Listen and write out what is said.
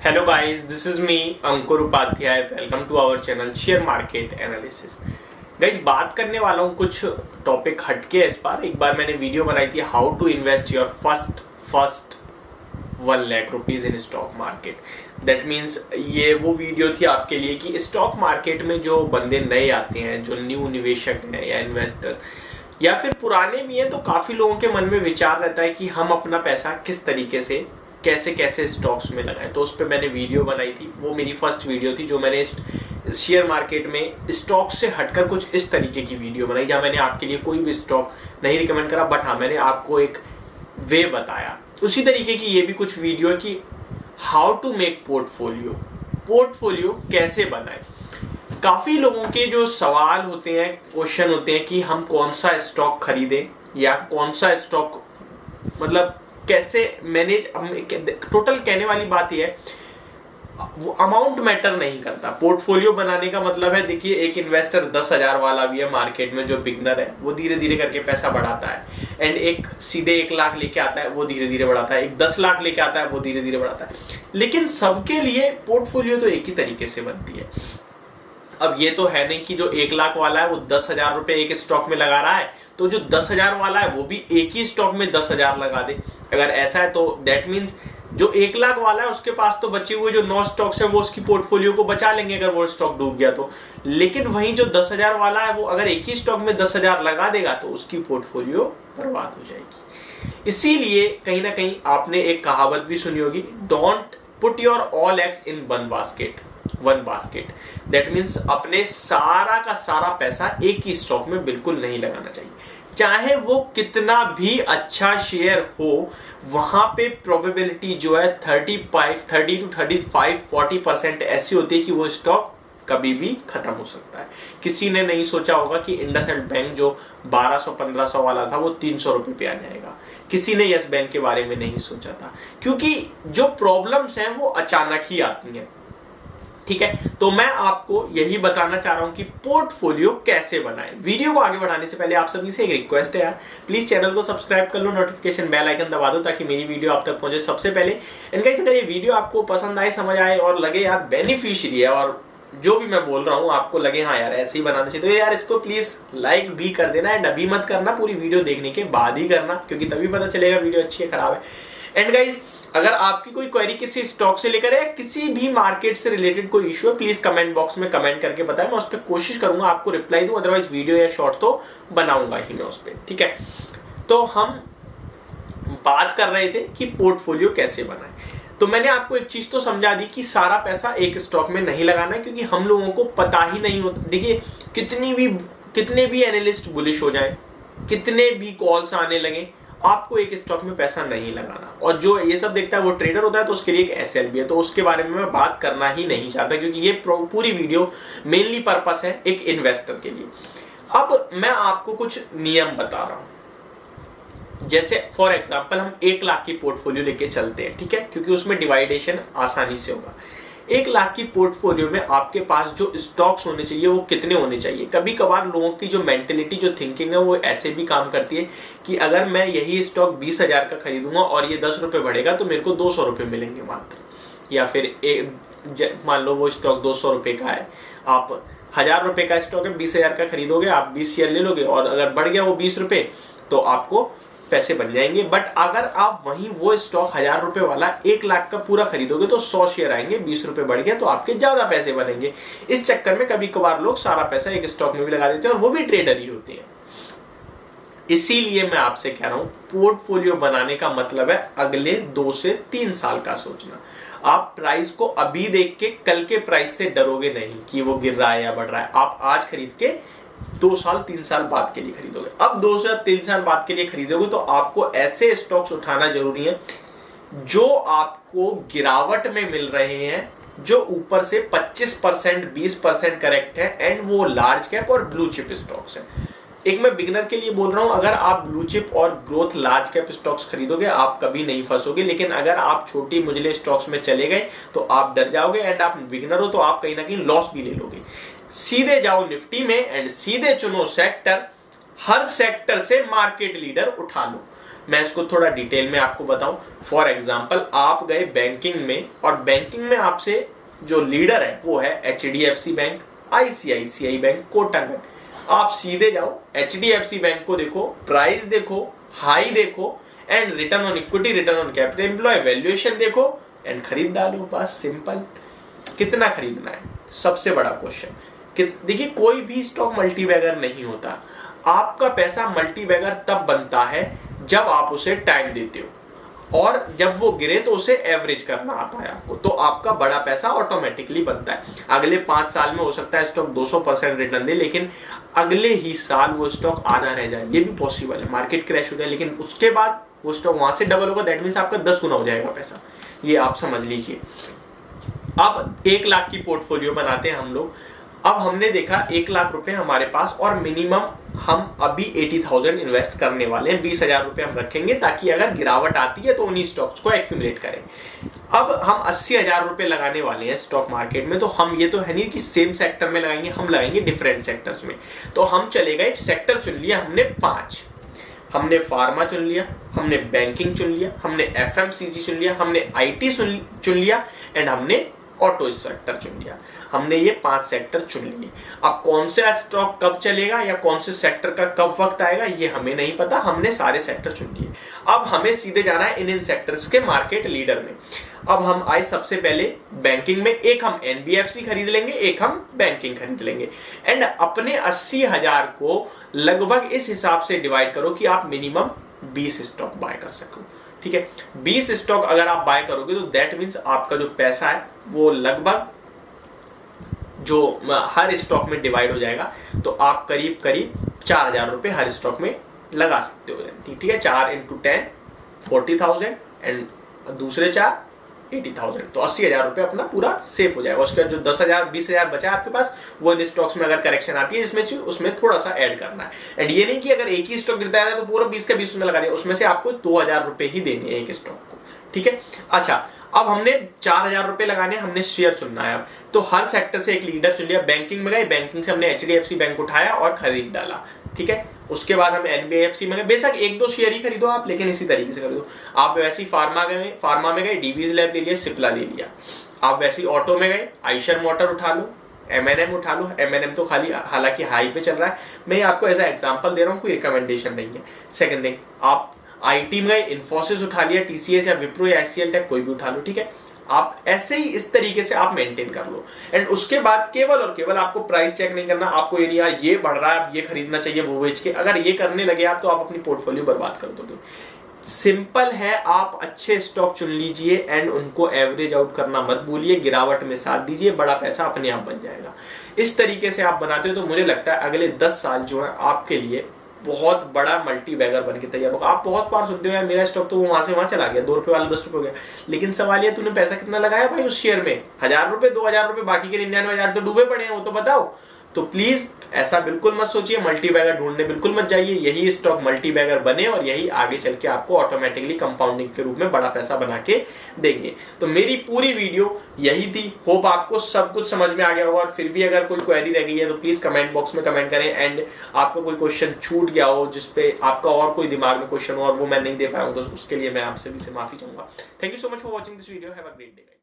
Hello guys, this is me Ankur Upadhyay. Welcome to our channel share market analysis. Guys बात करने वाला हूँ कुछ टॉपिक हटके. इस बार एक बार मैंने वीडियो बनाई थी how to invest your first 1 lakh rupees in stock market. That means ये वो वीडियो थी आपके लिए कि स्टॉक मार्केट में जो बंदे नए आते हैं, जो न्यू निवेशक हैं या इन्वेस्टर या फिर पुराने भी हैं, तो काफी लोगों के मन में विचार रहता है कि हम अपना पैसा किस तरीके से कैसे कैसे स्टॉक्स में लगाएं. तो उस पर मैंने वीडियो बनाई थी. वो मेरी फर्स्ट वीडियो थी जो मैंने शेयर मार्केट में स्टॉक से हटकर कुछ इस तरीके की वीडियो बनाई, जहां मैंने आपके लिए कोई भी स्टॉक नहीं रिकमेंड करा, बट हाँ मैंने आपको एक वे बताया. उसी तरीके की ये भी कुछ वीडियो है कि हाउ टू मेक पोर्टफोलियो कैसे बनाएं. काफी लोगों के जो सवाल होते हैं, क्वेश्चन होते हैं कि हम कौन सा स्टॉक खरीदें या कौन सा स्टॉक मतलब कैसे मैनेज. टोटल कहने वाली बात यह है, वो अमाउंट मैटर नहीं करता. पोर्टफोलियो बनाने का मतलब है, देखिए एक इन्वेस्टर 10,000 वाला भी है मार्केट में, जो बिगनर है वो धीरे धीरे करके पैसा बढ़ाता है. एंड एक सीधे 1 लाख लेके आता है, वो धीरे धीरे बढ़ाता है. एक 10 लाख लेके आता है, वो धीरे धीरे बढ़ाता है. लेकिन सबके लिए पोर्टफोलियो तो एक ही तरीके से बनती है. अब ये तो है नहीं कि जो 1 लाख वाला है वो 10,000 रुपए एक स्टॉक में लगा रहा है, तो जो 10,000 वाला है वो भी एक ही स्टॉक में 10,000 लगा दे. अगर ऐसा है तो दैट मीन्स जो 1 लाख वाला है उसके पास तो बचे हुए जो 9 स्टॉक्स है वो उसकी पोर्टफोलियो को बचा लेंगे अगर वो स्टॉक डूब गया तो. लेकिन वहीं जो 10,000 वाला है वो अगर एक ही स्टॉक में 10,000 लगा देगा तो उसकी पोर्टफोलियो बर्बाद हो जाएगी. इसीलिए कहीं ना कहीं आपने एक कहावत भी सुनी होगी, don't put your all eggs in one basket. That means अपने सारा का सारा पैसा एक ही स्टॉक में बिल्कुल नहीं लगाना चाहिए. चाहे वो कितना भी अच्छा शेयर हो, वहां पे प्रोबेबिलिटी जो है 30 to 35 40% ऐसी होती है कि वो स्टॉक कभी भी खत्म हो सकता है. किसी ने नहीं सोचा होगा कि इंडसइंड बैंक जो 1200-1500 वाला था वो 300 रुपए पे आ जाएगा. किसी ने यस बैंक के बारे में नहीं सोचा था, क्योंकि जो प्रॉब्लम्स हैं वो अचानक ही आती हैं. ठीक है, तो मैं आपको यही बताना चाह रहा हूं कि पोर्टफोलियो कैसे बनाएं. वीडियो को आगे बढ़ाने से पहले आप सभी से एक रिक्वेस्ट है यार, प्लीज चैनल को सब्सक्राइब कर लो, नोटिफिकेशन बेल आइकन दबा दो ताकि मेरी वीडियो आप तक पहुंचे सबसे पहले. एंड गाइस, अगर ये वीडियो आपको पसंद आए, समझ आए और लगे यार बेनिफिशियरी है और जो भी मैं बोल रहा हूं आपको लगे हाँ यार ऐसे ही बनाना चाहिए, तो यार इसको प्लीज लाइक भी कर देना. एंड अभी मत करना, पूरी वीडियो देखने के बाद ही करना, क्योंकि तभी पता चलेगा वीडियो अच्छी है खराब है. एंड गाइस, अगर आपकी कोई क्वेरी किसी स्टॉक से लेकर या किसी भी मार्केट से रिलेटेड कोई इश्यू है, प्लीज कमेंट बॉक्स में कमेंट करके बताएं. मैं उस पर कोशिश करूंगा आपको रिप्लाई दूं, अदरवाइज वीडियो या शॉर्ट तो बनाऊंगा ही मैं उस पर. ठीक है, तो हम बात कर रहे थे कि पोर्टफोलियो कैसे बनाएं. तो मैंने आपको एक चीज तो समझा दी कि सारा पैसा एक स्टॉक में नहीं लगाना है, क्योंकि हम लोगों को पता ही नहीं होता. देखिए कितने भी एनालिस्ट बुलिश हो जाए, कितने भी कॉल्स आने लगे, आपको एक स्टॉक में पैसा नहीं लगाना. और जो ये सब देखता है वो ट्रेडर होता है, तो उसके लिए एक एसएल भी है, तो उसके बारे में मैं बात करना ही नहीं चाहता, क्योंकि ये पूरी वीडियो मेनली पर्पस है एक इन्वेस्टर के लिए. अब मैं आपको कुछ नियम बता रहा हूं. जैसे फॉर एग्जांपल हम 1 लाख की पोर्टफोलियो लेके चलते हैं, ठीक है, क्योंकि उसमें डिवाइडेशन आसानी से होगा. 1 लाख की पोर्टफोलियो में आपके पास जो स्टॉक्स होने चाहिए वो कितने होने चाहिए. कभी कभार लोगों की जो मेंटेलिटी, जो थिंकिंग है, वो ऐसे भी काम करती है कि अगर मैं यही स्टॉक 20,000 का खरीदूंगा और ये 10 रुपए बढ़ेगा तो मेरे को 200 रुपए मिलेंगे मात्र. या फिर मान लो वो स्टॉक 200 रुपए का है, आप 1,000 रुपए का स्टॉक है, 20,000 का खरीदोगे, आप 20 शेयर ले लोगे और अगर बढ़ गया वो 20 रुपए तो आपको पैसे बन जाएंगे. बट अगर आप वहीं वो स्टॉक 1,000 रुपए वाला 1 लाख का पूरा खरीदोगे तो 100 शेयर आएंगे, 20 रुपए बढ़ गया तो आपके ज्यादा पैसे बनेंगे. इस चक्कर में कभी कभार लोग सारा पैसा एक स्टॉक में भी लगा देते हैं, और वो भी ट्रेडर ही होते हैं. इसीलिए मैं आपसे कह रहा हूं, पोर्टफोलियो बनाने का मतलब है अगले 2 से 3 साल का सोचना. आप प्राइस को अभी देख के कल के प्राइस से डरोगे नहीं कि वो गिर रहा है या बढ़ रहा है. आप आज खरीद के 2 साल 3 साल बाद के लिए खरीदोगे. अब 2 से 3 साल बाद के लिए खरीदोगे तो आपको ऐसे स्टॉक्स उठाना जरूरी है जो आपको गिरावट में मिल रहे हैं, जो ऊपर से 25% 20% करेक्ट है, एंड वो लार्ज कैप और ब्लू चिप स्टॉक्स हैं. एक मैं बिगिनर के लिए बोल रहा हूं, अगर आप ब्लू चिप और ग्रोथ लार्ज कैप स्टॉक्स खरीदोगे आप कभी नहीं फंसोगे. लेकिन अगर आप छोटी मुजले स्टॉक्स में चले गए तो आप डर जाओगे, एंड आप बिगिनर हो तो आप कहीं ना कहीं लॉस भी ले लोगे. सीधे जाओ निफ्टी में एंड सीधे चुनो सेक्टर, हर सेक्टर से मार्केट लीडर उठा लो. मैं इसको थोड़ा डिटेल में आपको बताऊं। फॉर एग्जांपल आप गए बैंकिंग में और बैंकिंग में आपसे जो लीडर है वो है HDFC bank, ICICI bank, Kotak bank. आप सीधे जाओ HDFC बैंक को देखो, प्राइस देखो, हाई देखो and return on equity, return on capital employ, valuation देखो एंड खरीद डालो। बस सिंपल। कितना खरीदना है सबसे बड़ा क्वेश्चन। देखिए कोई भी स्टॉक मल्टीबैगर नहीं होता। आपका पैसा मल्टीबैगर तब बनता है जब आप उसे टाइम देते हो और जब वो गिरे तो उसे एवरेज करना आता है आपको, तो आपका बड़ा पैसा ऑटोमेटिकली बनता है। अगले 5 साल में हो सकता है स्टॉक 200% रिटर्न दे, लेकिन अगले ही साल वो स्टॉक आधा रह जाए, ये भी पॉसिबल है। मार्केट क्रैश हो जाए लेकिन उसके बाद वो स्टॉक वहां से डबल होगा, दैट मीन्स आपका 10 गुना हो जाएगा पैसा। ये आप समझ लीजिए। अब 1 लाख की पोर्टफोलियो बनाते हैं हम लोग। अब हमने देखा 1 लाख रुपए हमारे पास और मिनिमम हम अभी 80,000 इन्वेस्ट करने वाले हैं। 20,000 रुपए हम रखेंगे ताकि अगर गिरावट आती है तो उन्हीं स्टॉक्स को एक्यूमुलेट करें। अब हम 80,000 रुपए लगाने वाले हैं स्टॉक मार्केट में, तो हम ये तो है नहीं कि सेम सेक्टर में लगाएंगे, हम लगाएंगे डिफरेंट सेक्टर्स में। तो हम चले गए, सेक्टर चुन लिया हमने 5। हमने फार्मा चुन लिया, हमने बैंकिंग चुन लिया, हमने FMCG चुन लिया, हमने IT चुन लिया एंड हमने ऑटो सेक्टर चुन लिया। हमने ये 5 सेक्टर चुन लिए। अब कौन सा स्टॉक कब चलेगा या कौन से सेक्टर का कब वक्त आएगा ये हमें नहीं पता, हमने सारे सेक्टर चुन लिए। अब हमें सीधे जाना है इन सेक्टर्स के मार्केट लीडर में। अब हम आए सबसे पहले बैंकिंग में, एक हम NBFC खरीद लेंगे, एक हम बैंकिंग खरीद लेंगे एंड अपने 80,000 को लगभग इस हिसाब से डिवाइड करो कि आप मिनिमम 20 स्टॉक बाय कर सको। ठीक है, 20 स्टॉक अगर आप बाय करोगे तो दैट मीन्स आपका जो पैसा है वो लगभग जो हर स्टॉक में डिवाइड हो जाएगा, तो आप करीब करीब 4,000 रुपए हर स्टॉक में लगा सकते हो। ठीक है, 4 × 10 40,000 एंड दूसरे 4 80,000, तो 80,000 रुपए अपना पूरा सेफ हो जाएगा। उसके बाद जो 10,000 20,000 बचा है आपके पास, वो इन स्टॉक्स में अगर करेक्शन आती है इसमें से उसमें थोड़ा सा ऐड करना है। एंड ये नहीं कि अगर एक ही स्टॉक गिरता है तो पूरा 20 का 20 में लगा दिया, उसमें से आपको 2,000 रुपए ही देने हैं एक स्टॉक को। ठीक है, अच्छा अब हमने 4,000 रुपए लगाने, हमने शेयर चुनना है। अब तो हर सेक्टर से एक लीडर चुन लिया। बैंकिंग में गए, बैंकिंग से हमने HDFC बैंक उठाया और खरीद डाला। ठीक है, उसके बाद हम NBFC में गए, बेशक 1-2 शेयर ही खरीदो आप, लेकिन इसी तरीके से खरीदो। आप वैसे ही फार्मा में गए, डीवीज लैब ले लिया, सिप्ला ले लिया। आप वैसे ही ऑटो में गए, आइशर मोटर उठा लो, M&M उठा लो। M&M तो खाली हालांकि हाई पे चल रहा है, मैं आपको ऐसा एग्जांपल दे रहा हूँ, कोई रिकमेंडेशन नहीं है। सेकंड थिंग, आप IT में गए, इन्फोसिस उठा लिया, TCS या विप्रो या HCL टेक कोई भी उठा लो। ठीक है, आप ऐसे ही इस तरीके से आप मेंटेन कर लो एंड उसके बाद केवल और केवल आपको प्राइस चेक नहीं करना। आपको ये नहीं यार ये बढ़ रहा है ये खरीदना चाहिए वो बेच के, अगर ये करने लगे आप तो आप अपनी पोर्टफोलियो बर्बाद कर दोगे। सिंपल है, आप अच्छे स्टॉक चुन लीजिए एंड उनको एवरेज आउट करना मत भूलिए, गिरावट में साथ दीजिए, बड़ा पैसा अपने आप बन जाएगा। इस तरीके से आप बनाते हो तो मुझे लगता है अगले 10 साल जो है आपके लिए बहुत बड़ा मल्टीबैगर बन के तैयार होगा। आप बहुत बार सुनते हो यार मेरा स्टॉक तो वहां से वहां चला गया, 2 रुपए वाला 10 रुपए हो गया, लेकिन सवाल ये तूने पैसा कितना लगाया भाई उस शेयर में? 1,000 रुपए, 2,000 रुपए, बाकी के 99,000 तो डूबे पड़े हैं, वो तो बताओ। तो प्लीज ऐसा बिल्कुल मत सोचिए, मल्टीबैगर ढूंढने बिल्कुल मत जाइए। यही स्टॉक मल्टीबैगर बने और यही आगे चल के आपको ऑटोमेटिकली कंपाउंडिंग के रूप में बड़ा पैसा बना के देंगे। तो मेरी पूरी वीडियो यही थी। होप आपको सब कुछ समझ में आ गया होगा और फिर भी अगर कोई क्वेरी रह गई है तो प्लीज कमेंट बॉक्स में कमेंट करें एंड आपको कोई क्वेश्चन छूट गया हो जिसपे आपका और कोई दिमाग में क्वेश्चन हो और वो मैं नहीं दे पाया हूं तो उसके लिए मैं आपसे भी माफी चाहूंगा। Thank you so much for watching this video. Have a great day.